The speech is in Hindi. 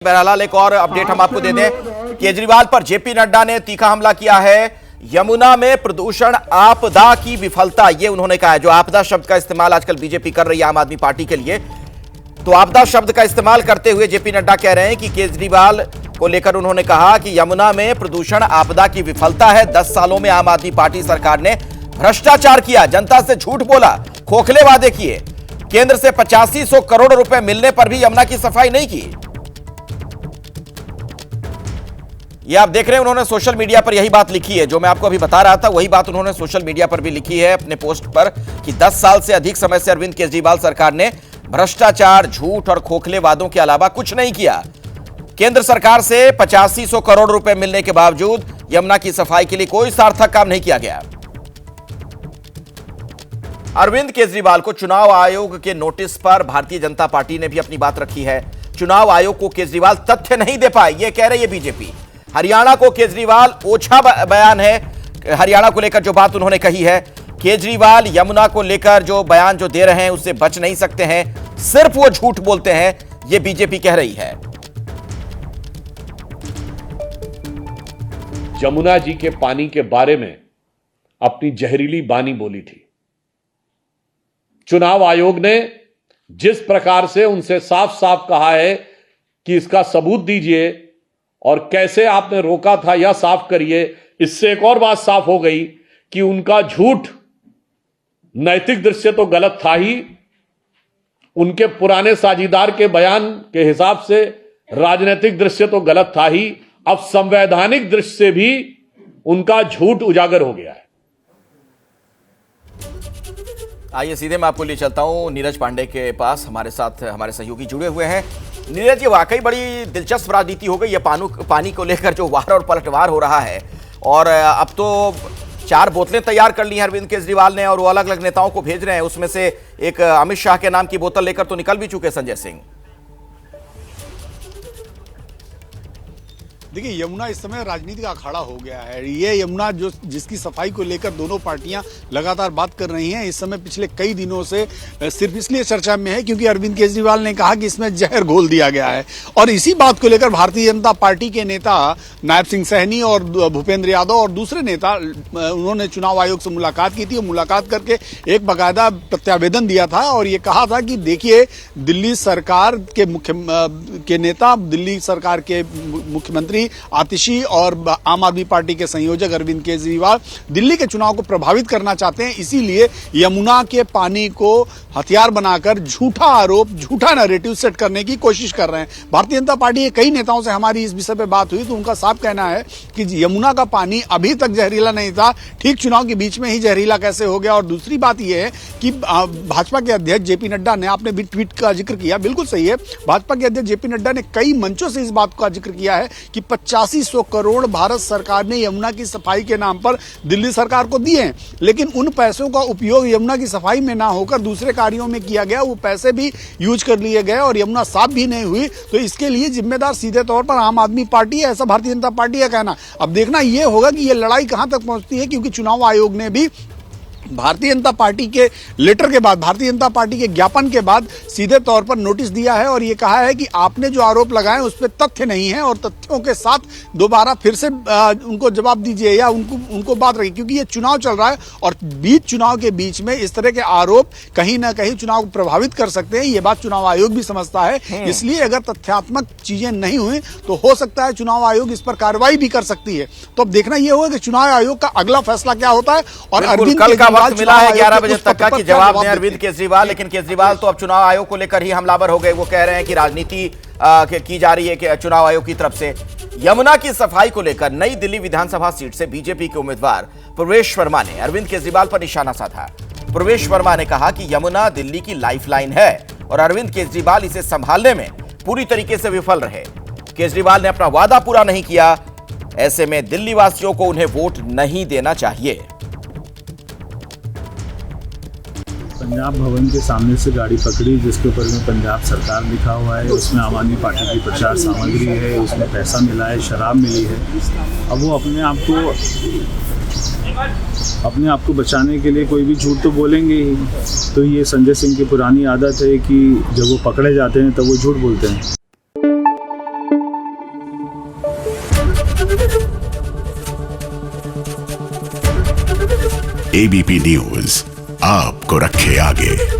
बहरहाल एक और अपडेट हम आपको दे दें। केजरीवाल पर जेपी नड्डा ने तीखा हमला किया है। यमुना में प्रदूषण आपदा की विफलता, ये उन्होंने कहा है। जो आपदा शब्द का इस्तेमाल आजकल बीजेपी कर रही है आम आदमी पार्टी के लिए, तो आपदा शब्द का इस्तेमाल करते हुए जेपी नड्डा कह रहे हैं कि केजरीवाल को लेकर उन्होंने कहा कि यमुना में प्रदूषण आपदा की विफलता है। 10 सालों में आम आदमी पार्टी सरकार ने भ्रष्टाचार किया, जनता से झूठ बोला, खोखले वादे किए, केंद्र से 8500 करोड़ रुपए मिलने पर भी यमुना की सफाई नहीं की। ये आप देख रहे हैं, उन्होंने सोशल मीडिया पर यही बात लिखी है जो मैं आपको अभी बता रहा था। वही बात उन्होंने सोशल मीडिया पर भी लिखी है अपने पोस्ट पर कि 10 साल से अधिक समय से अरविंद केजरीवाल सरकार ने भ्रष्टाचार, झूठ और खोखले वादों के अलावा कुछ नहीं किया। केंद्र सरकार से 8500 करोड़ रुपए मिलने के बावजूद यमुना की सफाई के लिए कोई सार्थक काम नहीं किया गया। अरविंद केजरीवाल को चुनाव आयोग के नोटिस पर भारतीय जनता पार्टी ने भी अपनी बात रखी है। चुनाव आयोग को केजरीवाल तथ्य नहीं दे पाए, यह कह रही है बीजेपी। हरियाणा को केजरीवाल ओछा बयान है। हरियाणा को लेकर जो बात उन्होंने कही है, केजरीवाल यमुना को लेकर जो बयान जो दे रहे हैं उससे बच नहीं सकते हैं, सिर्फ वो झूठ बोलते हैं, ये बीजेपी कह रही है। यमुना जी के पानी के बारे में अपनी जहरीली बानी बोली थी। चुनाव आयोग ने जिस प्रकार से उनसे साफ साफ कहा है कि इसका सबूत दीजिए और कैसे आपने रोका था यह साफ करिए, इससे एक और बात साफ हो गई कि उनका झूठ नैतिक दृष्टि से तो गलत था ही, उनके पुराने साझीदार के बयान के हिसाब से राजनीतिक दृष्टि से तो गलत था ही, अब संवैधानिक दृष्टि से भी उनका झूठ उजागर हो गया है। आइए सीधे मैं आपको ले चलता हूं नीरज पांडे के पास। हमारे साथ हमारे सहयोगी जुड़े हुए हैं। नीरज, ये वाकई बड़ी दिलचस्प राजनीति हो गई है पानी को लेकर, जो वार और पलटवार हो रहा है। और अब तो 4 बोतलें तैयार कर ली हैं अरविंद केजरीवाल ने और वो अलग अलग नेताओं को भेज रहे हैं। उसमें से एक अमित शाह के नाम की बोतल लेकर तो निकल भी चुके संजय सिंह। देखिए, यमुना इस समय राजनीति का अखाड़ा हो गया है। ये यमुना जिसकी सफाई को लेकर दोनों पार्टियां लगातार बात कर रही हैं, इस समय पिछले कई दिनों से सिर्फ इसलिए चर्चा में है क्योंकि अरविंद केजरीवाल ने कहा कि इसमें जहर घोल दिया गया है। और इसी बात को लेकर भारतीय जनता पार्टी के नेता नायब सिंह सैनी और भूपेंद्र यादव और दूसरे नेता, उन्होंने चुनाव आयोग से मुलाकात की थी और मुलाकात करके एक बाकायदा प्रत्यावेदन दिया था और ये कहा था कि देखिए, दिल्ली सरकार के नेता, दिल्ली सरकार के मुख्यमंत्री आतिशी और आम आदमी पार्टी के संयोजक अरविंद केजरीवाल दिल्ली के चुनाव को प्रभावित करना चाहते हैं, इसीलिए यमुना के पानी को हथियार बनाकर झूठा आरोप, झूठा नैरेटिव सेट करने की कोशिश कर रहे हैं। भारतीय जनता पार्टी के कई नेताओं से हमारी इस विषय पर बात हुई तो उनका साफ कहना है कि यमुना का पानी अभी तक जहरीला नहीं था, ठीक चुनाव के बीच में ही जहरीला कैसे हो गया। और दूसरी बात यह है कि भाजपा के अध्यक्ष जेपी नड्डा ने, आपने भी ट्वीट का जिक्र किया, बिल्कुल सही है, भाजपा के अध्यक्ष जेपी नड्डा ने कई मंचों से इस बात का जिक्र किया है कि 8500 करोड़ भारत सरकार ने यमुना की सफाई के नाम पर दिल्ली सरकार को दिए हैं, लेकिन उन पैसों का उपयोग यमुना की सफाई में ना होकर दूसरे कार्यों में किया गया। वो पैसे भी यूज कर लिए गए और यमुना साफ भी नहीं हुई, तो इसके लिए जिम्मेदार सीधे तौर पर आम आदमी पार्टी है, ऐसा भारतीय जनता पार्टी का कहना। अब देखना यह होगा कि यह लड़ाई कहां तक पहुंचती है, क्योंकि चुनाव आयोग ने भी भारतीय जनता पार्टी के लेटर के बाद, भारतीय जनता पार्टी के ज्ञापन के बाद सीधे तौर पर नोटिस दिया है और ये कहा है कि आपने जो आरोप लगाए उस पर तथ्य नहीं है और तथ्यों के साथ दोबारा फिर से उनको जवाब दीजिए या उनको बात रखिए, क्योंकि ये चुनाव चल रहा है और चुनाव के बीच में इस तरह के आरोप कहीं ना कहीं चुनाव को प्रभावित कर सकते हैं। ये बात चुनाव आयोग भी समझता है, इसलिए अगर तथ्यात्मक चीजें नहीं हुई तो हो सकता है चुनाव आयोग इस पर कार्रवाई भी कर सकती है। तो अब देखना यह होगा कि चुनाव आयोग का अगला फैसला क्या होता है। और अरविंद वक्त मिला है 11 बजे तक का कि जवाब दें अरविंद केजरीवाल, लेकिन केजरीवाल तो अब चुनाव आयोग को लेकर ही हमलावर हो गए। वो कह रहे हैं कि राजनीति की जा रही है कि चुनाव आयोग की तरफ से। यमुना की सफाई को लेकर नई दिल्ली विधानसभा सीट से बीजेपी के उम्मीदवार प्रवेश वर्मा ने अरविंद केजरीवाल पर निशाना साधा। प्रवेश वर्मा ने कहा कि यमुना दिल्ली की लाइफलाइन है और अरविंद केजरीवाल इसे संभालने में पूरी तरीके से विफल रहे। केजरीवाल ने अपना वादा पूरा नहीं किया, ऐसे में दिल्ली वासियों को उन्हें वोट नहीं देना चाहिए। पंजाब भवन के सामने से गाड़ी पकड़ी जिसके ऊपर में पंजाब सरकार लिखा हुआ है, उसमें आम आदमी पार्टी की प्रचार सामग्री है, उसमें पैसा मिला है, शराब मिली है। अब वो अपने आप को बचाने के लिए कोई भी झूठ तो बोलेंगे ही। तो ये संजय सिंह की पुरानी आदत है कि जब वो पकड़े जाते हैं तब वो झूठ बोलते हैं। एबीपी न्यूज आपको रखे आगे।